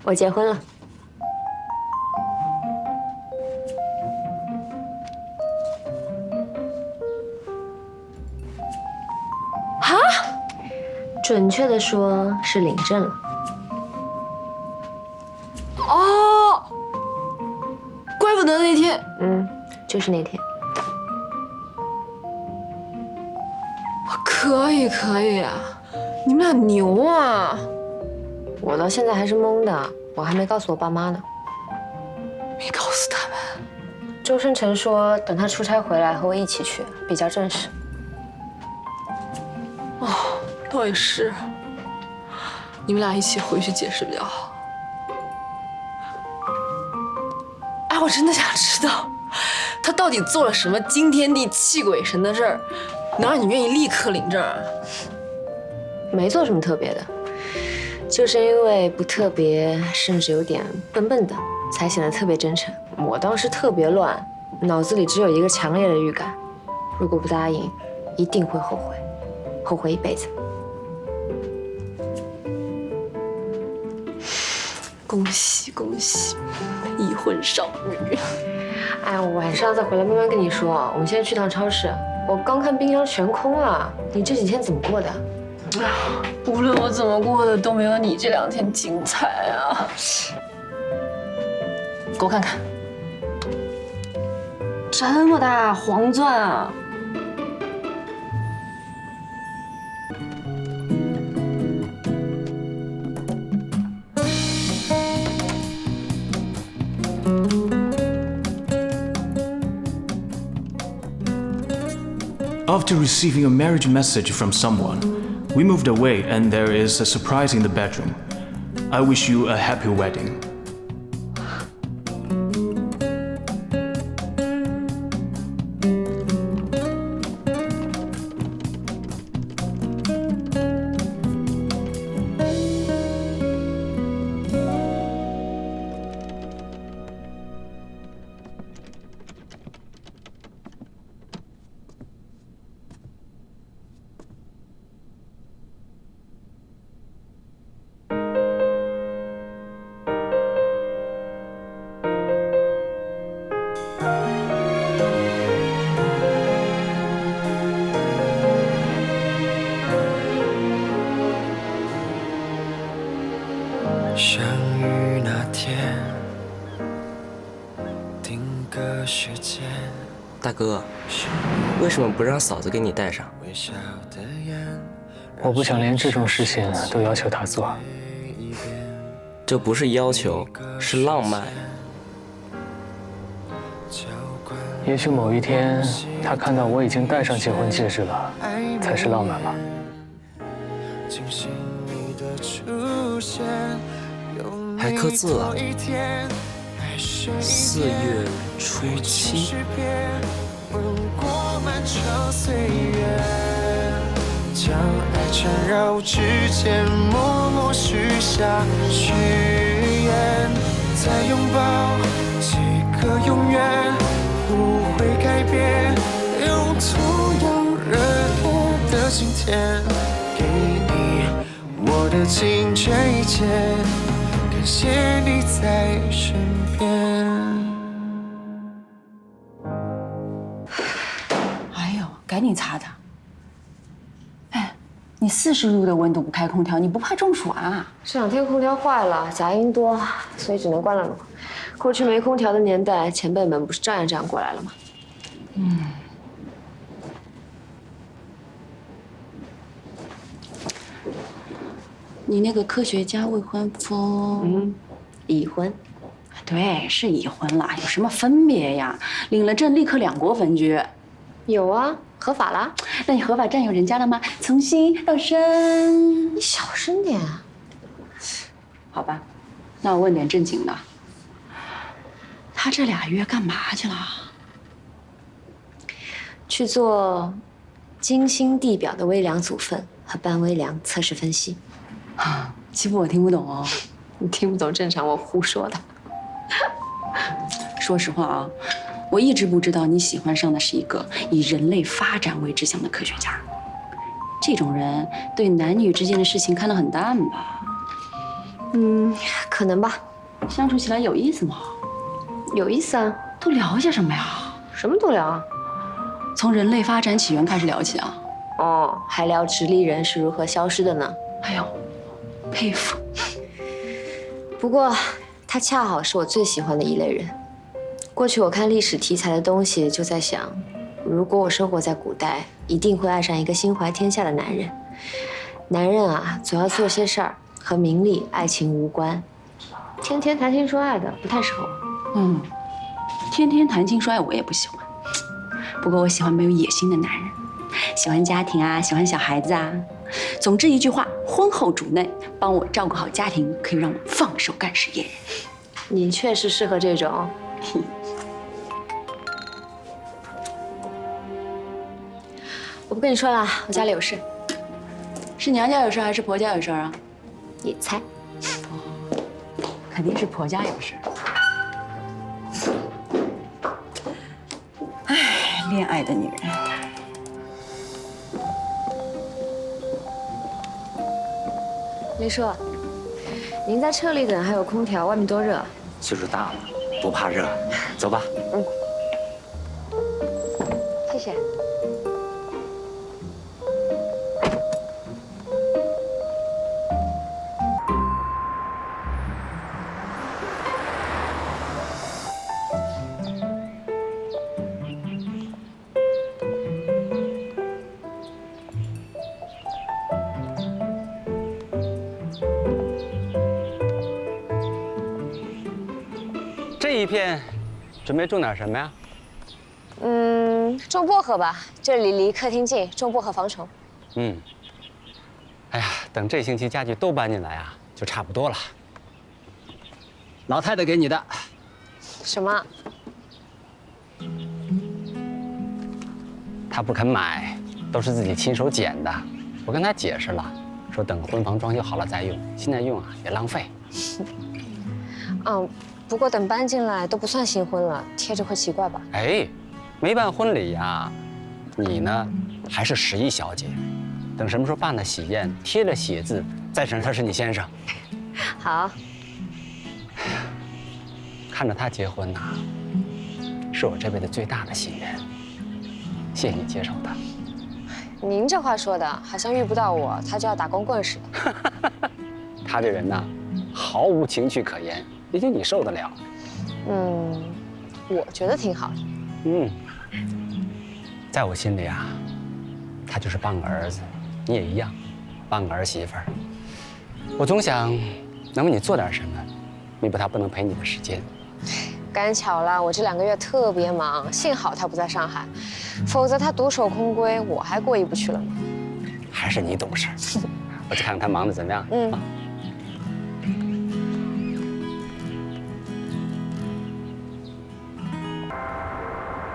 我结婚了。啊？准确的说是领证了。哦，怪不得那天。就是那天。可以啊，你们俩牛啊！我到现在还是懵的，我还没告诉我爸妈呢。没告诉他们。周生辰说，等他出差回来和我一起去，比较正式。哦，倒也是。你们俩一起回去解释比较好。哎，我真的想知道，他到底做了什么惊天地泣鬼神的事儿，能让你愿意立刻领证啊？没做什么特别的，就是因为不特别，甚至有点笨笨的，才显得特别真诚。我当时特别乱，脑子里只有一个强烈的预感：如果不答应，一定会后悔，后悔一辈子。恭喜恭喜，已婚少女！哎，我晚上再回来慢慢跟你说。我们现在去趟超市，我刚看冰箱全空了。你这几天怎么过的？无论我怎么过的，都没有你这2天精彩啊！给我看看，这么大黄钻啊！After receiving a marriage message from someone, we moved away and there is a surprise in the bedroom. I wish you a happy wedding.相遇那天，定个时间。大哥，为什么不让嫂子给你带上？我不想连这种事情都要求她做。这不是要求，是浪漫。也许某一天，她看到我已经戴上结婚戒指了，才是浪漫吧。还刻字了，4月初7。将爱缠绕指尖，默默许下许愿，再拥抱几个永远，不会改变，用同样热烈的今天，给你我的尽这一切，感谢你在身边。哎呦，赶紧擦擦。你40度的温度不开空调，你不怕中暑啊？这2天空调坏了，杂音多，所以只能关了。过去没空调的年代，前辈们不是照样这样过来了吗？你那个科学家未婚夫，已婚。对，是已婚了，有什么分别呀？领了证立刻2国分居。有啊，合法啦。那你合法占有人家了吗？从心到身。你小声点。好吧，那我问点正经的。他这2月干嘛去了？去做金星地表的微量组分和半微量测试分析。欺负我听不懂哦。你听不懂正常，我胡说的。说实话啊，我一直不知道你喜欢上的是一个以人类发展为志向的科学家。这种人对男女之间的事情看得很淡吧？可能吧，相处起来有意思吗？有意思啊。都聊些什么呀？什么都聊啊。从人类发展起源开始聊起啊？哦，还聊直立人是如何消失的呢。哎呦，佩服。不过，他恰好是我最喜欢的一类人。过去我看历史题材的东西，就在想，如果我生活在古代，一定会爱上一个心怀天下的男人。男人啊，总要做些事儿和名利、爱情无关，天天谈情说爱的不太适合我。天天谈情说爱我也不喜欢。不过我喜欢没有野心的男人，喜欢家庭啊，喜欢小孩子啊。总之一句话，婚后主内，帮我照顾好家庭，可以让我放手干事业。你确实适合这种。我不跟你说了，我家里有事。是娘家有事还是婆家有事啊？你猜？肯定是婆家有事。唉，恋爱的女人。林叔，您在车里等，还有空调，外面多热。岁数大了，不怕热，走吧。谢谢。这一片准备种点什么呀？种薄荷吧，这里离客厅近，种薄荷防虫。哎呀，等这星期家具都搬进来啊，就差不多了。老太太给你的。什么？她不肯买，都是自己亲手剪的。我跟她解释了，说等婚房装修好了再用，现在用啊也浪费。不过等搬进来都不算新婚了，贴着会奇怪吧？哎，没办婚礼呀，你呢还是11小姐，等什么时候办了喜宴，贴了喜字，再承认他是你先生。好。看着他结婚呐，是我这辈子最大的心愿。谢谢你接受他。您这话说的，好像遇不到我，他就要打光棍似的。他这人呐，毫无情趣可言，也就你受得了。我觉得挺好的。在我心里啊，他就是半个儿子，你也一样，半个儿媳妇儿。我总想能为你做点什么，弥补他不能陪你的时间。赶巧了，我这2个月特别忙，幸好他不在上海，否则他独守空闺，我还过意不去了呢。还是你懂事。我去看看他忙得怎么样。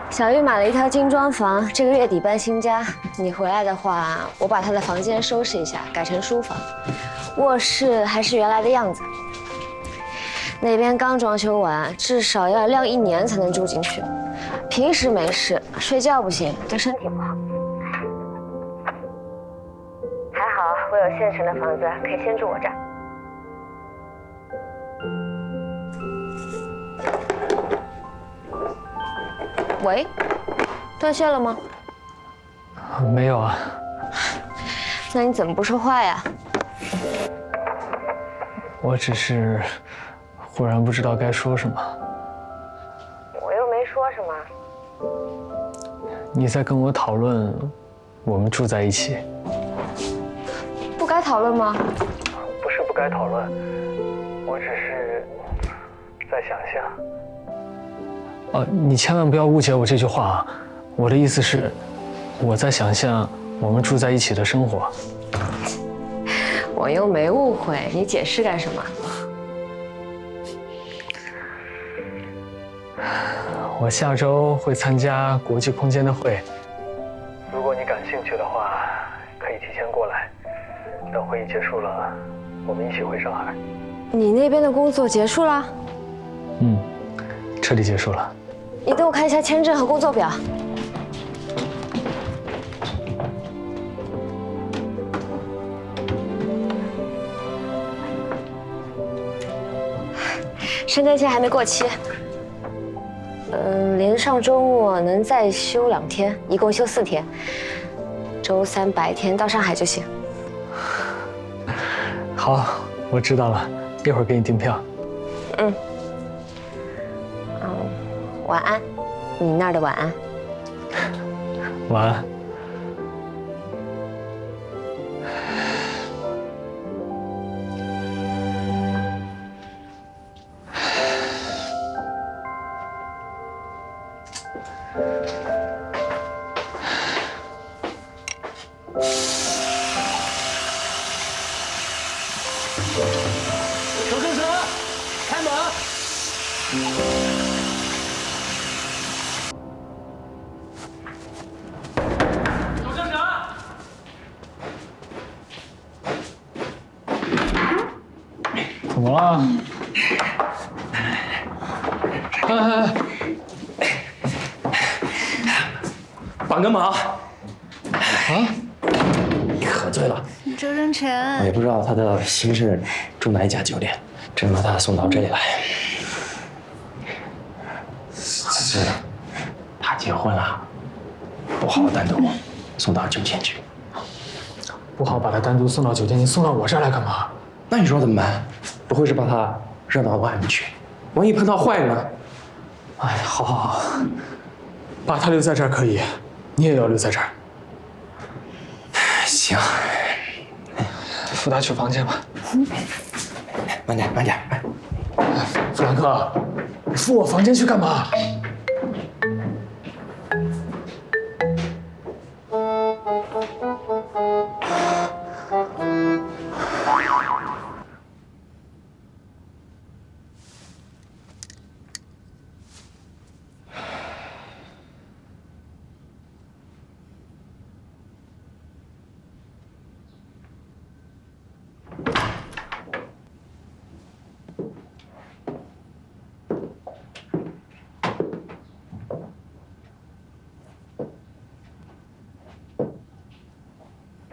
小玉买了一套精装房，这个月底搬新家。你回来的话，我把她的房间收拾一下，改成书房，卧室还是原来的样子。那边刚装修完，至少要晾1年才能住进去。平时没事，睡觉不行，对身体不好。还好我有现成的房子，可以先住我这儿。喂，断线了吗？没有啊。那你怎么不说话呀？我只是忽然不知道该说什么。我又没说什么。你在跟我讨论我们住在一起。不该讨论吗？不是不该讨论，我只是在想象。你千万不要误解我这句话啊！我的意思是，我在想象我们住在一起的生活。我又没误会，你解释干什么？我下周会参加国际空间的会，如果你感兴趣的话，可以提前过来。等会议结束了，我们一起回上海。你那边的工作结束了？彻底结束了。你给我看一下签证和工作表。申根签还没过期。连上周末能再休2天，一共休4天。周3白天到上海就行。好，我知道了，一会儿给你订票。晚安，你那儿的晚安。晚安。求生者，开门！求生者，怎么了？哎，帮个忙！啊！喝醉了，周征辰，我也不知道他的心事住哪一家酒店，只能把他送到这里来。是，他结婚了，不好单独送到酒店去。不好把他单独送到酒店，你送到我这儿来干嘛？那你说怎么办？不会是把他扔到外面去？万一碰到坏人呢？哎，好好好，把他留在这儿可以，你也要留在这儿。行，扶他去房间吧。慢点，慢点。弗兰克，你扶我房间去干嘛？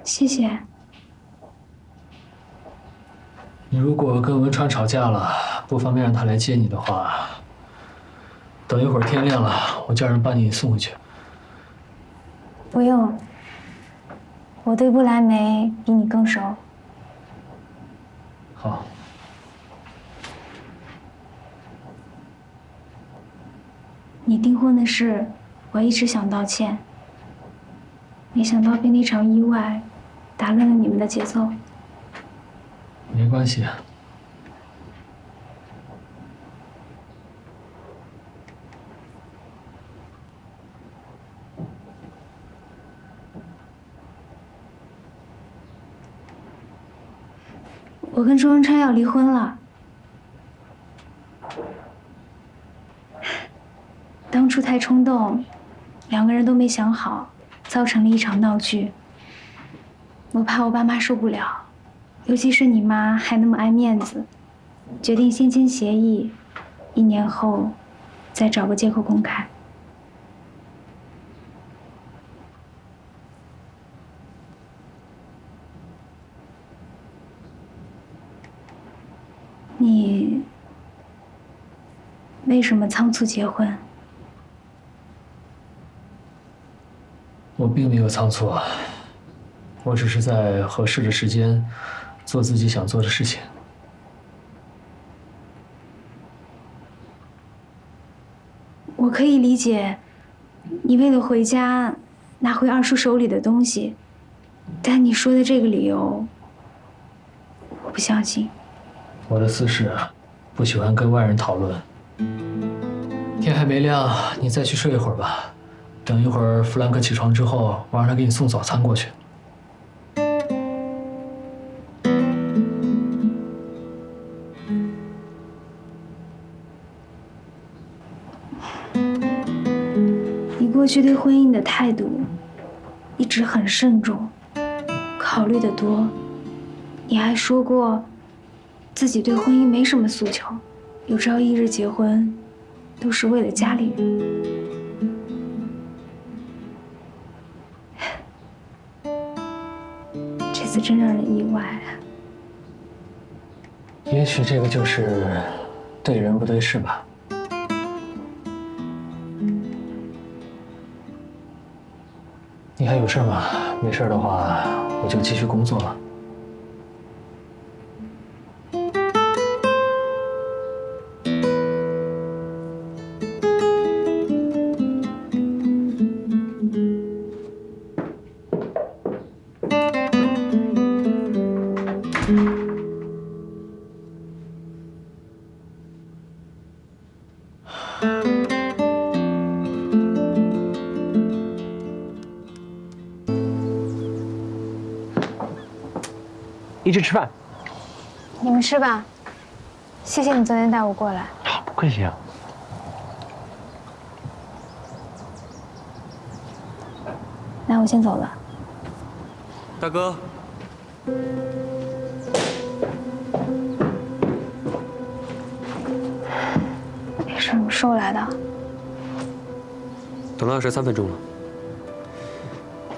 谢谢。你如果跟文川吵架了，不方便让他来接你的话，等一会儿天亮了，我叫人把你送回去。不用，我对不来梅比你更熟。好。你订婚的事，我一直想道歉，没想到被那场意外打乱了你们的节奏。没关系。我跟周文川要离婚了。当初太冲动，2个人都没想好，造成了一场闹剧。我怕我爸妈受不了，尤其是你妈还那么爱面子，决定先签协议，1年后再找个借口公开。你为什么仓促结婚？我并没有仓促，我只是在合适的时间做自己想做的事情。我可以理解，你为了回家拿回二叔手里的东西，但你说的这个理由，我不相信。我的私事不喜欢跟外人讨论。天还没亮，你再去睡一会儿吧。等一会儿弗兰克起床之后，我让他给你送早餐过去。你过去对婚姻的态度一直很慎重，考虑得多。你还说过自己对婚姻没什么诉求，有朝一日结婚都是为了家里人。这次真让人意外。也许这个就是对人不对事吧。你还有事吗？没事的话，我就继续工作了。一起吃饭。你们吃吧，谢谢你昨天带我过来。不客气啊。那我先走了。大哥，你什么时候来的？等了23分钟了。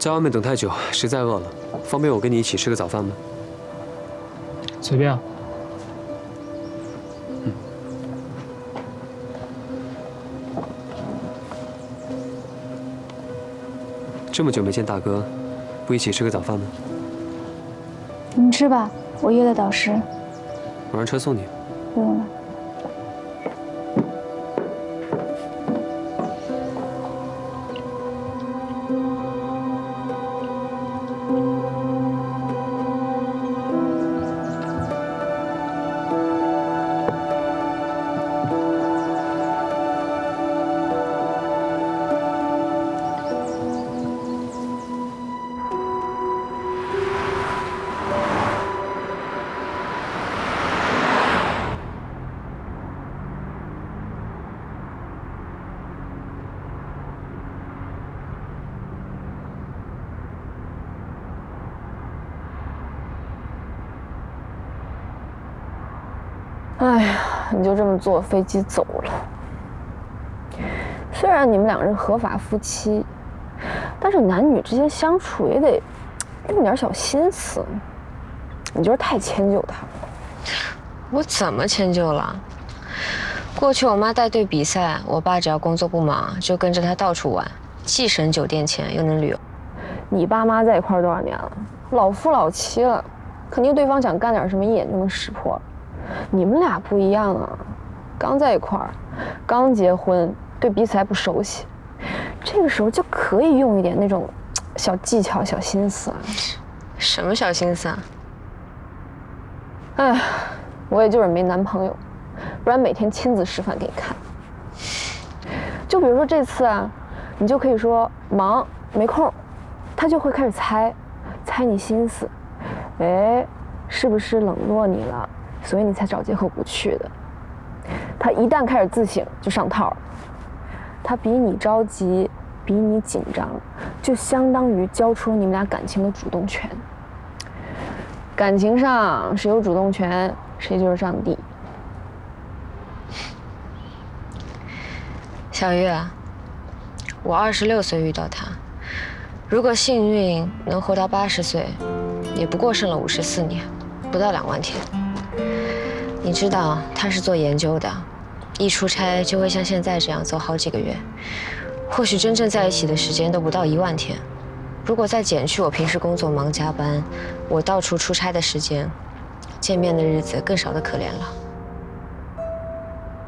在外面等太久，实在饿了，方便我跟你一起吃个早饭吗？随便啊。这么久没见大哥，不一起吃个早饭吗？你们吃吧，我约了导师。我让车送你。不用了。哎呀，你就这么坐飞机走了。虽然你们两个人合法夫妻，但是男女之间相处也得用点小心思。你就是太迁就他了。我怎么迁就了？过去我妈带队比赛，我爸只要工作不忙，就跟着她到处玩，既省酒店钱又能旅游。你爸妈在一块儿多少年了？老夫老妻了，肯定对方想干点什么，一眼就能识破。你们俩不一样啊，刚在一块儿，刚结婚，对彼此还不熟悉，这个时候就可以用一点那种小技巧、小心思啊。什么小心思啊？哎，我也就是没男朋友，不然每天亲自示范给你看。就比如说这次啊，你就可以说忙没空，他就会开始猜你心思，哎，是不是冷落你了？所以你才找借口不去的。他一旦开始自省，就上套了。他比你着急，比你紧张，就相当于交出你们俩感情的主动权。感情上谁有主动权，谁就是上帝。小月，我26岁遇到他，如果幸运能活到80岁，也不过剩了54年，不到2万天。你知道他是做研究的，一出差就会像现在这样走好几个月，或许真正在一起的时间都不到1万天。如果再减去我平时工作忙加班，我到处出差的时间，见面的日子更少得可怜了。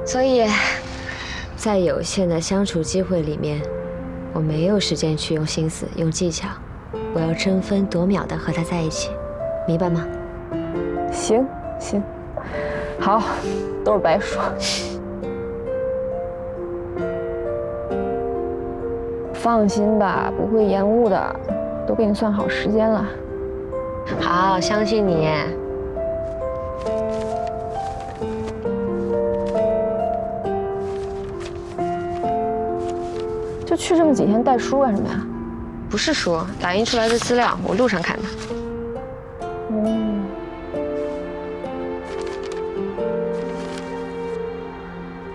所以，在有限的相处机会里面，我没有时间去用心思、用技巧，我要争分夺秒地和他在一起，明白吗？行，好，都是白说。放心吧，不会延误的，都给你算好时间了。好，相信你。就去这么几天，带书干什么呀？不是书，打印出来的资料，我路上看的。嗯。